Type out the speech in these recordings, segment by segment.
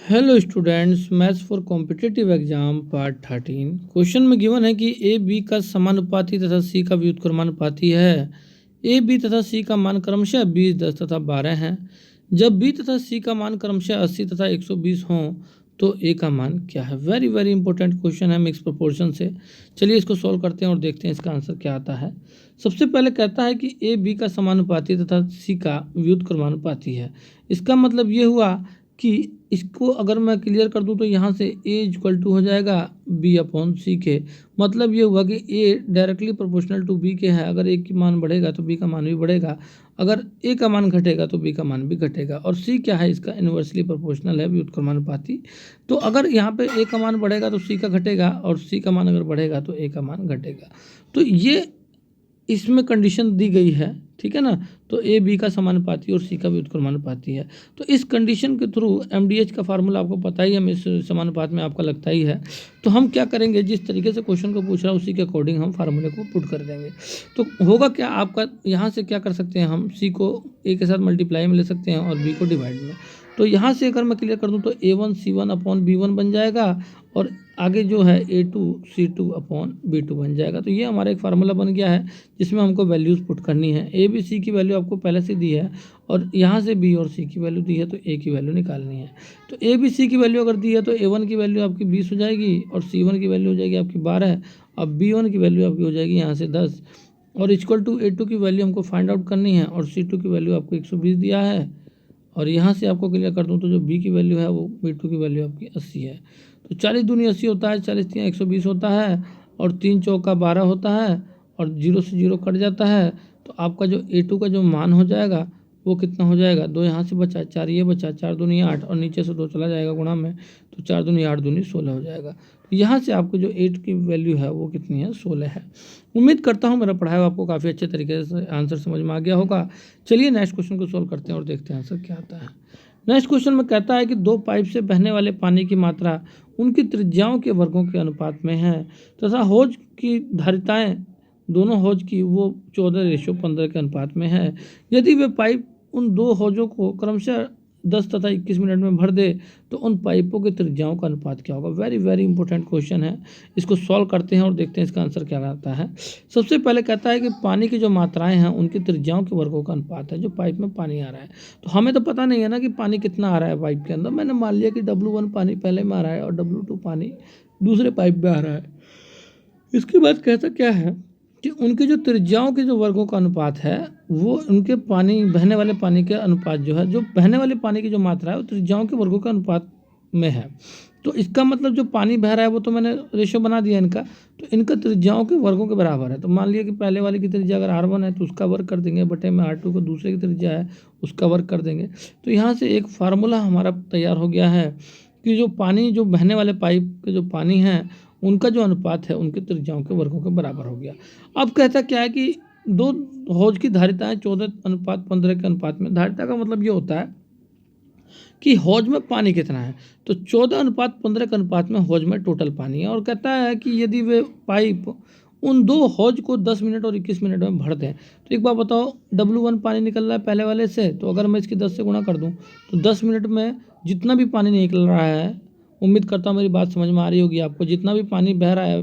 Hello students, maths for competitive exam part 13। Question में given है कि ए बी का समानुपाती तथा सी का व्युत्क्रमानुपाती है। ए बी तथा सी का मान क्रमशः 20, 10 तथा 12 है। जब बी तथा सी का मान क्रमशः 80 तथा 120 हों तो ए का मान क्या है। वेरी वेरी इंपॉर्टेंट क्वेश्चन है मिक्स प्रोपोर्शन से। चलिए इसको सॉल्व करते हैं और देखते हैं इसका आंसर क्या आता है। सबसे पहले कहता है कि ए बी का समानुपाती तथा सी का व्युत्क्रमानुपाती है। इसका मतलब ये हुआ कि इसको अगर मैं क्लियर कर दूं तो यहाँ से a इक्वल टू हो जाएगा b अपॉन सी के। मतलब ये हुआ कि a directly proportional to b के है। अगर a की मान बढ़ेगा तो b का मान भी बढ़ेगा, अगर a का मान घटेगा तो b का मान भी घटेगा। और c क्या है, इसका इन्वर्सली प्रोपोर्शनल है, व्युत्क्रमानुपाती। तो अगर यहाँ पे a का मान बढ़ेगा तो c का घटेगा, और c का मान अगर बढ़ेगा तो a का मान घटेगा। तो ये इसमें कंडीशन दी गई है, ठीक है ना। तो ए बी का समानुपाती और सी का व्युत्क्रमानुपाती है। तो इस कंडीशन के थ्रू एमडीएच का फार्मूला आपको पता ही है, इस समानुपात में आपका लगता ही है। तो हम क्या करेंगे, जिस तरीके से क्वेश्चन को पूछ रहा है उसी के अकॉर्डिंग हम फार्मूले को पुट कर देंगे। तो होगा क्या आपका, यहाँ से क्या कर सकते हैं, हम सी को ए के साथ मल्टीप्लाई में ले सकते हैं और बी को डिवाइड में। तो यहाँ से अगर मैं क्लियर कर दूँ तो A1 C1 अपॉन B1 बन जाएगा, और आगे जो है A2 C2 अपॉन B2 बन जाएगा। तो ये हमारा एक फार्मूला बन गया है जिसमें हमको वैल्यूज़ पुट करनी है। ए बी सी की वैल्यू आपको पहले से दी है, और यहाँ से बी और सी की वैल्यू दी है, तो ए की वैल्यू निकालनी है। तो ए बी सी की वैल्यू अगर दी है तो A1 की वैल्यू आपकी 20 हो जाएगी, और C1 की वैल्यू हो जाएगी आपकी 12। अब B1 की वैल्यू आपकी हो जाएगी यहाँ से 10, और इक्वल टू A2 की वैल्यू हमको फाइंड आउट करनी है, और C2 की वैल्यू आपको 120 दिया है। और यहाँ से आपको क्लियर कर दूँ तो जो बी की वैल्यू है वो B2 की वैल्यू आपकी 80 है। तो 40 दूनी 80 होता है, 40 3 120 होता है, और 3 चौका 12 होता है, और 0 से 0 कट जाता है। तो आपका जो A2 का जो मान हो जाएगा वो कितना हो जाएगा, 2 यहाँ से बचा, 4 ये बचा, 4 दूनी 8, और नीचे से 2 चला जाएगा गुणा में, तो 4 दूनी 8 दूनी 16 हो जाएगा। तो यहाँ से आपको जो 8 की वैल्यू है वो कितनी है, 16 है। उम्मीद करता हूँ मेरा पढ़ाया हुआ आपको काफ़ी अच्छे तरीके से आंसर समझ में आ गया होगा। चलिए नेक्स्ट क्वेश्चन को सोल्व करते हैं और देखते हैं आंसर क्या आता है। नेक्स्ट क्वेश्चन में कहता है कि दो पाइप से बहने वाले पानी की मात्रा उनकी त्रिज्याओं के वर्गों के अनुपात में है, तथा हौज की धारिताएं दोनों हौज की वो 14:15 के अनुपात में है। यदि वे पाइप उन दो हौजों को क्रमशः 10 तथा 21 मिनट में भर दे तो उन पाइपों की त्रिज्याओं का अनुपात क्या होगा। वेरी वेरी इंपॉर्टेंट क्वेश्चन है। इसको सॉल्व करते हैं और देखते हैं इसका आंसर क्या आता है। सबसे पहले कहता है कि पानी की जो मात्राएं हैं उनकी त्रिज्याओं के वर्गों का अनुपात है जो पाइप में पानी आ रहा है। तो हमें तो पता नहीं है ना कि पानी कितना आ रहा है पाइप के अंदर। मैंने मान लिया कि W1 पानी पहले में आ रहा है और W2 पानी दूसरे पाइप में आ रहा है। इसके बाद कहता क्या है कि उनकी जो त्रिज्याओं के जो वर्गों का अनुपात है वो उनके पानी बहने वाले पानी के अनुपात जो है, जो बहने वाले पानी की जो मात्रा है वो त्रिज्याओं के वर्गों के अनुपात में है। तो इसका मतलब जो पानी बह रहा है वो तो मैंने रेशो बना दिया इनका, तो इनका त्रिज्याओं के वर्गों के बराबर है। तो मान लिया कि पहले वाले की त्रिज्या अगर R1 है तो उसका वर्ग कर देंगे, बटे में R2 को दूसरे की त्रिज्या है उसका वर्ग कर देंगे। तो यहाँ से एक फार्मूला हमारा तैयार हो गया है कि जो पानी, जो बहने वाले पाइप के जो पानी है उनका जो अनुपात है उनकी त्रिज्याओं के वर्गों के बराबर हो गया। अब कहता क्या है कि दो हौज की धारिताएं 14:15 के अनुपात में। धारिता का मतलब ये होता है कि हौज में पानी कितना है। तो 14:15 के अनुपात में हौज में टोटल पानी है। और कहता है कि यदि वे पाइप उन दो हौज को 10 मिनट और 21 मिनट में भर दें। तो एक बार बताओ, W1 पानी निकल रहा है पहले वाले से, तो अगर मैं इसकी 10 से गुणा कर दूं तो 10 मिनट में जितना भी पानी निकल रहा है, उम्मीद करता हूँ मेरी बात समझ में आ रही होगी आपको, जितना भी पानी बह रहा है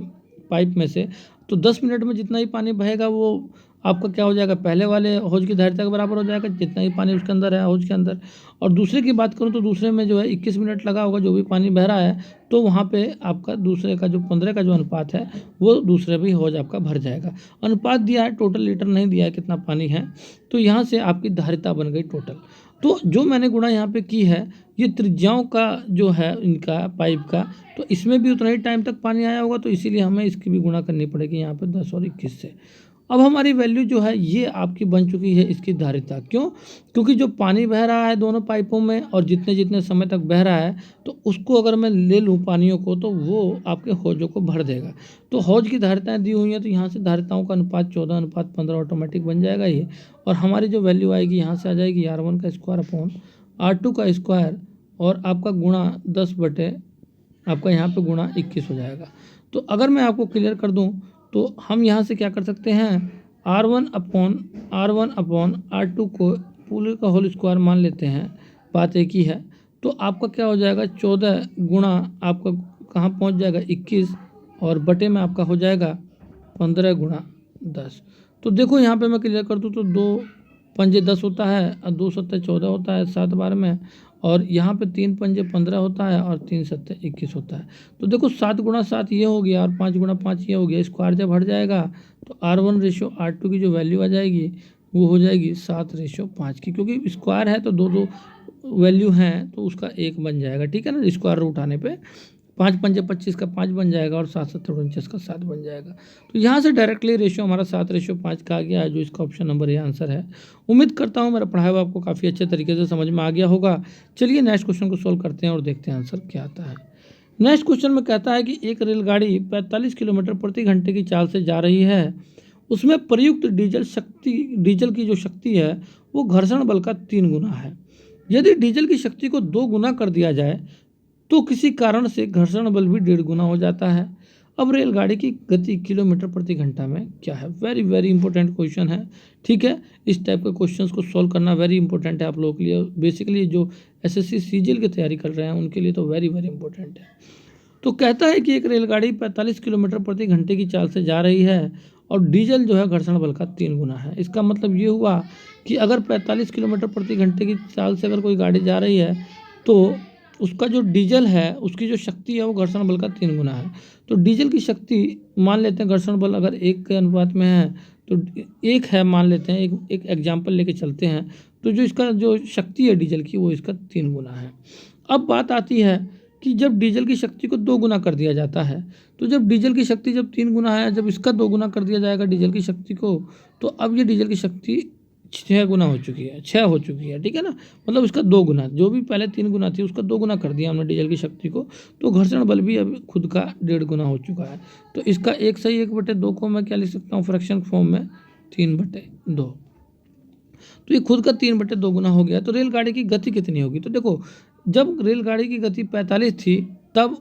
पाइप में से, तो 10 मिनट में जितना ही पानी बहेगा वो आपका क्या हो जाएगा, पहले वाले हौज की धारिता के बराबर हो जाएगा, जितना ही पानी उसके अंदर है हौज के अंदर। और दूसरे की बात करूँ तो दूसरे में जो है 21 मिनट लगा होगा जो भी पानी बह रहा है, तो वहाँ पे आपका दूसरे का जो 15 का जो अनुपात है वो दूसरे भी हौज आपका भर जाएगा। अनुपात दिया है, टोटल लीटर नहीं दिया है कितना पानी है। तो यहाँ से आपकी धारिता बन गई टोटल। तो जो मैंने गुणा यहाँ पे की है ये त्रिज्याओं का जो है इनका पाइप का, तो इसमें भी उतना ही टाइम तक पानी आया होगा, तो इसीलिए हमें इसकी भी गुणा करनी पड़ेगी यहाँ पे 10 और 21 से। अब हमारी वैल्यू जो है ये आपकी बन चुकी है इसकी धारिता। क्यों? क्योंकि जो पानी बह रहा है दोनों पाइपों में और जितने जितने समय तक बह रहा है, तो उसको अगर मैं ले लूँ पानियों को तो वो आपके हौजों को भर देगा। तो हौज की धारिताएं दी हुई हैं, तो यहाँ से धारिताओं का अनुपात 14:15 ऑटोमेटिक बन जाएगा ये। और हमारी जो वैल्यू आएगी यहाँ से आ जाएगी R1 का स्क्वायर अपॉन R2 का स्क्वायर, और आपका गुणा 10 बटे आपका यहाँ पे गुणा 21 हो जाएगा। तो अगर मैं आपको क्लियर कर दूँ तो हम यहाँ से क्या कर सकते हैं, R1 अपॉन R2 को पूरे का होल स्क्वायर मान लेते हैं, बात एक ही है। तो आपका क्या हो जाएगा 14 गुणा आपका कहाँ पहुँच जाएगा 21 और बटे में आपका हो जाएगा 15 गुणा 10। तो देखो यहाँ पे मैं क्लियर कर दूँ तो 2 पंजे 10 होता है और 2 सत्ते 14 होता है 7 बार में, और यहाँ पे 3 पंजे 15 होता है और 3 सत्ते 21 होता है। तो देखो 7 गुणा 7 ये हो गया और 5 गुणा 5 ये हो गया, स्क्वायर जब हट जाएगा तो R1/R2 की जो वैल्यू आ जाएगी वो हो जाएगी 7/5 की, क्योंकि स्क्वायर है तो दो दो वैल्यू हैं तो उसका 1 बन जाएगा, ठीक है ना। स्क्वायर रूट आने पे 5 पंजे 25 का 5 बन जाएगा और 7 सत्तर 49 का 7 बन जाएगा। तो यहाँ से डायरेक्टली रेशियो हमारा 7/5 का आ गया है, जो इसका ऑप्शन नंबर ए आंसर है। उम्मीद करता हूँ मेरा पढ़ाया हुआ आपको काफ़ी अच्छे तरीके से समझ में आ गया होगा। चलिए नेक्स्ट क्वेश्चन को सोल्व करते हैं और देखते हैं आंसर क्या आता है। नेक्स्ट क्वेश्चन में कहता है कि एक रेलगाड़ी 45 किलोमीटर प्रति घंटे की चाल से जा रही है, उसमें प्रयुक्त डीजल की जो शक्ति है वो घर्षण बल का 3 गुना है। यदि डीजल की शक्ति को 2 गुना कर दिया जाए तो किसी कारण से घर्षण बल भी 1.5 गुना हो जाता है। अब रेलगाड़ी की गति किलोमीटर प्रति घंटा में क्या है। वेरी वेरी इंपॉर्टेंट क्वेश्चन है, ठीक है। इस टाइप के क्वेश्चंस को सॉल्व करना वेरी इंपॉर्टेंट है आप लोगों के लिए, बेसिकली जो एसएससी सीजीएल की तैयारी कर रहे हैं उनके लिए तो वेरी वेरी इंपॉर्टेंट है। तो कहता है कि एक रेलगाड़ी 45 किलोमीटर प्रति घंटे की चाल से जा रही है और डीजल जो है घर्षण बल का 3 गुना है। इसका मतलब ये हुआ कि अगर 45 किलोमीटर प्रति घंटे की चाल से अगर कोई गाड़ी जा रही है तो उसका जो डीजल है उसकी जो शक्ति है वो घर्षण बल का 3 गुना है। तो डीजल की शक्ति मान लेते हैं घर्षण बल अगर 1 के अनुपात में है तो 1 है मान लेते हैं, एक एग्जाम्पल लेके चलते हैं। तो जो इसका जो शक्ति है डीजल की वो इसका 3 गुना है। अब बात आती है कि जब डीजल की शक्ति को 2 गुना कर दिया जाता है, तो जब डीजल की शक्ति जब 3 गुना है, जब इसका 2 गुना कर दिया जाएगा डीजल की शक्ति को, तो अब ये डीजल की शक्ति 6 गुना हो चुकी है, 6 हो चुकी है, ठीक है ना। मतलब इसका 2 गुना, जो भी पहले 3 गुना थी उसका 2 गुना कर दिया हमने डीजल की शक्ति को, तो घर्षण बल भी अब खुद का 1.5 गुना हो चुका है। तो इसका 1 सही 1/2 को मैं क्या लिख सकता हूँ फ्रैक्शन फॉर्म में 3/2। तो ये खुद का 3/2 गुना हो गया। तो रेलगाड़ी की गति कितनी होगी। तो देखो जब रेलगाड़ी की गति 45 थी तब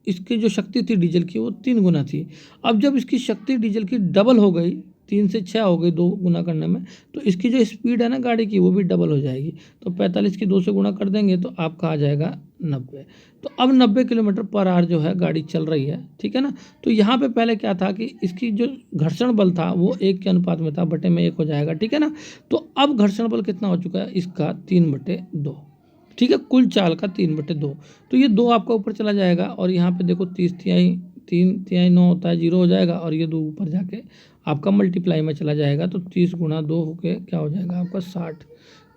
इसकी जो शक्ति थी डीजल की वो 3 गुना थी। अब जब इसकी शक्ति डीजल की डबल हो गई, 3 से 6 हो गई 2 गुना करने में, तो इसकी जो स्पीड है ना गाड़ी की वो भी डबल हो जाएगी। तो 45 की 2 से गुणा कर देंगे तो आपका आ जाएगा 90। तो अब 90 किलोमीटर पर आवर जो है गाड़ी चल रही है, ठीक है ना। तो यहाँ पे पहले क्या था कि इसकी जो घर्षण बल था वो 1 के अनुपात में था, बटे में 1 हो जाएगा, ठीक है ना। तो अब घर्षण बल कितना हो चुका है इसका 3/2, ठीक है। कुल चाल का 3/2। तो ये 2 आपका ऊपर चला जाएगा और यहाँ पे देखो 3 9 होता है, 0 हो जाएगा और ये 2 ऊपर जाके आपका मल्टीप्लाई में चला जाएगा। तो 30 गुणा 2 होके क्या हो जाएगा आपका 60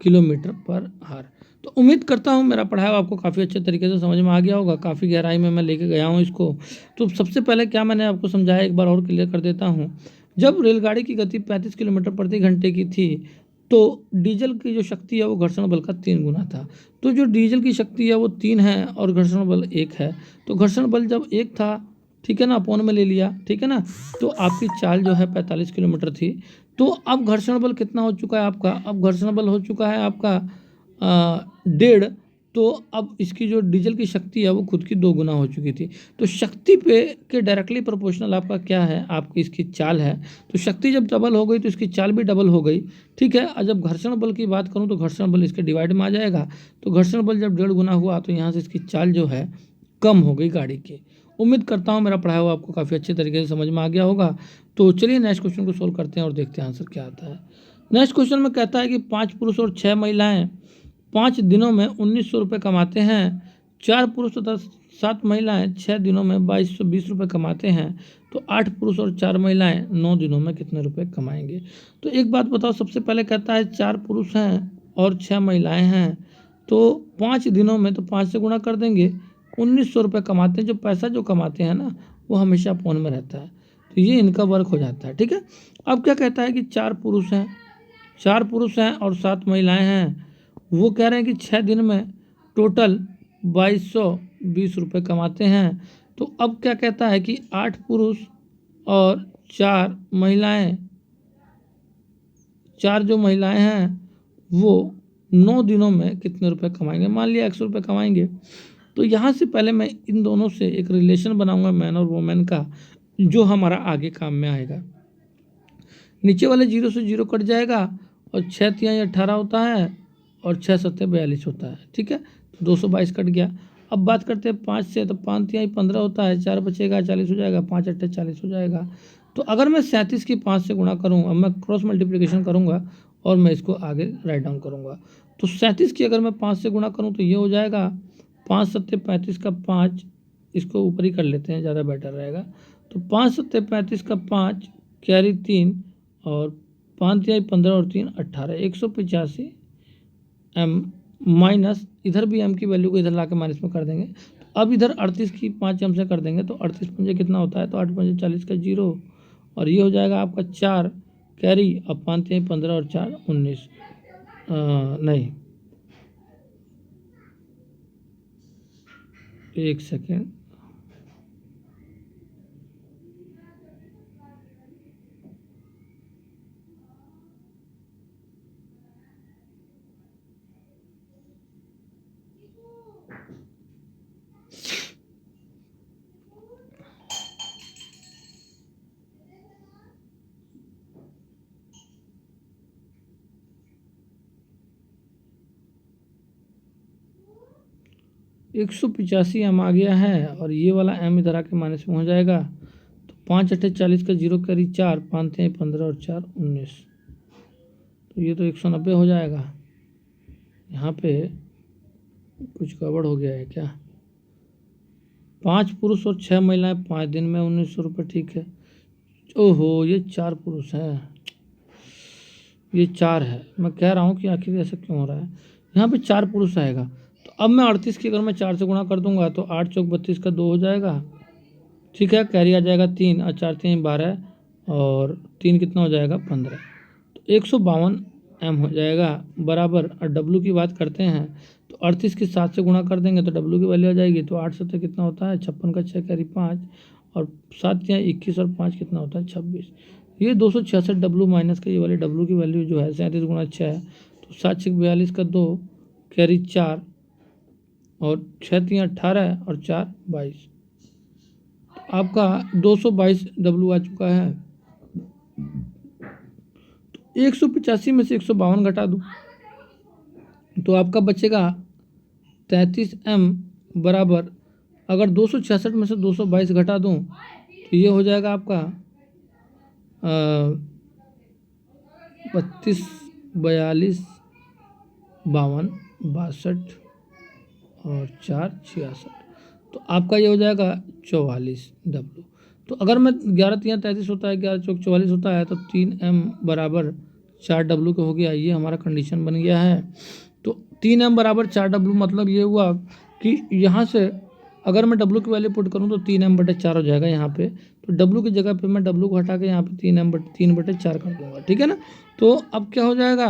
किलोमीटर पर आवर। तो उम्मीद करता हूँ मेरा पढ़ाया आपको काफ़ी अच्छे तरीके से समझ में आ गया होगा, काफ़ी गहराई में मैं लेके गया हूँ इसको। तो सबसे पहले क्या मैंने आपको समझाया एक बार और क्लियर कर देता हूँ। जब रेलगाड़ी की गति 35 किलोमीटर प्रति घंटे की थी तो डीजल की जो शक्ति है वो घर्षण बल का 3 गुना था। तो जो डीजल की शक्ति है वो 3 है और घर्षण बल 1 है। तो घर्षण बल जब 1 था, ठीक है ना, अपॉन में ले लिया, ठीक है ना। तो आपकी चाल जो है 45 किलोमीटर थी। तो अब घर्षण बल कितना हो चुका है आपका, अब घर्षण बल हो चुका है आपका 1.5। तो अब इसकी जो डीजल की शक्ति है वो खुद की 2 गुना हो चुकी थी। तो शक्ति पे के डायरेक्टली प्रोपोर्शनल आपका क्या है, आपकी इसकी चाल है। तो शक्ति जब डबल हो गई तो इसकी चाल भी डबल हो गई, ठीक है। और जब घर्षण बल की बात करूं तो घर्षण बल इसके डिवाइड में आ जाएगा। तो घर्षण बल जब 1.5 गुना हुआ तो यहाँ से इसकी चाल जो है कम हो गई गाड़ी की। उम्मीद करता हूँ मेरा पढ़ाया हुआ आपको काफ़ी अच्छे तरीके से समझ में आ गया होगा। तो चलिए नेक्स्ट क्वेश्चन को सोल्व करते हैं और देखते हैं आंसर क्या आता है। नेक्स्ट क्वेश्चन में कहता है कि 5 पुरुष और 6 महिलाएं 5 दिनों में 1900 रुपये कमाते हैं। 4 पुरुष तथा 7 महिलाएं 6 दिनों में 2220 रुपये कमाते हैं। तो 8 पुरुष और 4 महिलाएं 9 दिनों में कितने रुपए कमाएंगे। तो एक बात बताओ, सबसे पहले कहता है 4 पुरुष हैं और 6 महिलाएं हैं, तो 5 दिनों में तो 5 से गुणा कर देंगे, 1900 रुपये कमाते हैं। जो पैसा जो कमाते हैं ना वो हमेशा अपॉन में रहता है, तो ये इनका वर्क हो जाता है, ठीक है। अब क्या कहता है कि 4 पुरुष हैं और 7 महिलाएं हैं। वो कह रहे हैं कि 6 दिन में टोटल 2220 रुपये कमाते हैं। तो अब क्या कहता है कि 8 पुरुष और 4 महिलाएं, 4 जो महिलाएं हैं वो 9 दिनों में कितने रुपए कमाएंगे। मान लिया 100 रुपये कमाएंगे। तो यहाँ से पहले मैं इन दोनों से एक रिलेशन बनाऊंगा मैन और वोमेन का, जो हमारा आगे काम में आएगा। नीचे वाले 0 से 0 कट जाएगा और 6 तिहाई 18 होता है और 6 सत्ते 42 होता है, ठीक है। तो 222 कट गया। अब बात करते हैं 5 से, तो 5 तिहाई 15 होता है, 4 बचेगा 40 हो जाएगा, 5 अट्ठे 40 हो जाएगा। तो अगर मैं 37 की 5 से गुणा करूँ, अब मैं क्रॉस मल्टीप्लिकेशन करूँगा और मैं इसको आगे राइट डाउन करूँगा। तो 37 की अगर मैं 5 से गुणा करूँ तो ये हो जाएगा 5 सत्ते 35 का 5, इसको ऊपर ही कर लेते हैं, ज़्यादा बेटर रहेगा। तो 5 सत्ते 35 का 5 कैरी 3 और 5 तिहाई 15 और 3 18, 185 एम माइनस, इधर भी एम की वैल्यू को इधर ला के माइनस में कर देंगे। तो अब इधर 38 की 5 एम से कर देंगे तो 38 पंजे कितना होता है, तो 8 पंजे 40 का 0 और ये हो जाएगा आपका 4 कैरी, अब 5 तिहाई 15 और 4 19, नहीं एक सेकेंड, एक सौ 85 एम आ गया है और ये वाला एम इधर आके माइनस में हो जाएगा। तो 5 अट्ठे 40 का 0 कैरी 4, 5 तिहाई 15 और 4 19, तो ये तो 190 हो जाएगा। यहाँ पे कुछ गड़बड़ हो गया है क्या? 5 पुरुष और 6 महिलाएं 5 दिन में 1900 रुपये, ठीक है। ओहो, ये 4 पुरुष हैं, ये 4 है। मैं कह रहा हूँ कि आखिर ऐसा क्यों हो रहा है। यहाँ पे 4 पुरुष आएगा, तो अब मैं 38 की अगर मैं 4 से गुणा कर दूंगा तो 8 चौक 32 का 2 हो जाएगा, ठीक है। कैरी आ जाएगा 3 और 4 3 12 और 3 कितना हो जाएगा 15, तो 152 एम हो जाएगा बराबर। और डब्लू की बात करते हैं तो 38 की 7 से गुणा कर देंगे तो डब्लू की वैल्यू आ जाएगी। तो 8 सत्तर कितना होता है 56 का 6 कैरी 5 और 7 या 21 और 5 कितना होता है 26। ये 266 डब्लू माइनस का ये वाली डब्लू की वैल्यू जो है 37 गुणा 6 है, तो 7 6 42 का 2 कैरी 4 और 6 3 18 और 4 22, आपका 222 डब्लू आ चुका है। तो 185 में से 152 घटा दूँ तो आपका बचेगा 33 एम बराबर, अगर 266 में से 222 घटा दूँ तो ये हो जाएगा आपका 32 42 52 62 और 4 66, तो आपका ये हो जाएगा 44 डब्लू। तो अगर मैं 11 3 33 होता है, 11 चौक 44 होता है, तो 3 एम बराबर 4 डब्लू का हो गया। ये हमारा कंडीशन बन गया है। तो 3 एम बराबर 4 डब्लू मतलब ये हुआ कि यहाँ से अगर मैं डब्लू की वैल्यू पुट करूँ तो 3 एम बटे 4 हो जाएगा यहाँ पे। तो डब्लू की जगह पे मैं डब्लू को हटा के यहाँ पे 3 बटे 4 कर दूँगा, ठीक है ना। तो अब क्या हो जाएगा,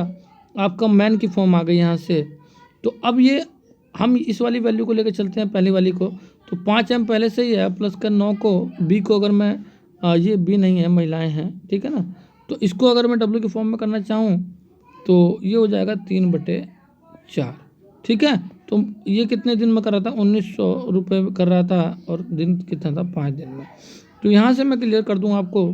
आपका मैन की फॉर्म आ गई यहाँ से। तो अब ये हम इस वाली वैल्यू को लेकर चलते हैं पहली वाली को। तो 5 एम पहले से ही है, प्लस का 9 को बी को अगर मैं ये बी नहीं है, महिलाएं हैं, ठीक है ना। तो इसको अगर मैं डब्लू की फॉर्म में करना चाहूँ तो ये हो जाएगा 3 बटे 4, ठीक है। तो ये कितने दिन में कर रहा था, 1900 रुपये कर रहा था और दिन कितना था 5 दिन में। तो यहाँ से मैं क्लियर कर दूँ आपको,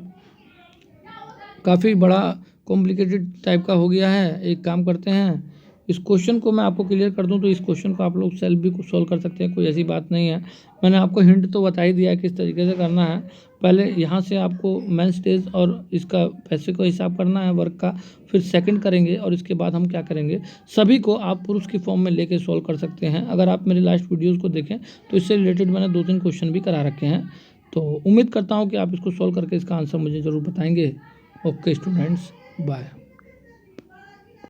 काफ़ी बड़ा कॉम्प्लिकेटेड टाइप का हो गया है। एक काम करते हैं, इस क्वेश्चन को मैं आपको क्लियर कर दूं तो इस क्वेश्चन को आप लोग सेल्फ भी सॉल्व कर सकते हैं, कोई ऐसी बात नहीं है। मैंने आपको हिंट तो बता ही दिया है किस तरीके से करना है। पहले यहाँ से आपको मेन स्टेज और इसका पैसे का हिसाब करना है वर्क का, फिर सेकंड करेंगे और इसके बाद हम क्या करेंगे, सभी को आप पुरुष की फॉर्म में लेके सॉल्व कर सकते हैं। अगर आप मेरे लास्ट वीडियोज़ को देखें तो इससे रिलेटेड मैंने 2-3 क्वेश्चन भी करा रखे हैं। तो उम्मीद करता हूँ कि आप इसको सॉल्व करके इसका आंसर मुझे ज़रूर बताएँगे। Okay students, bye.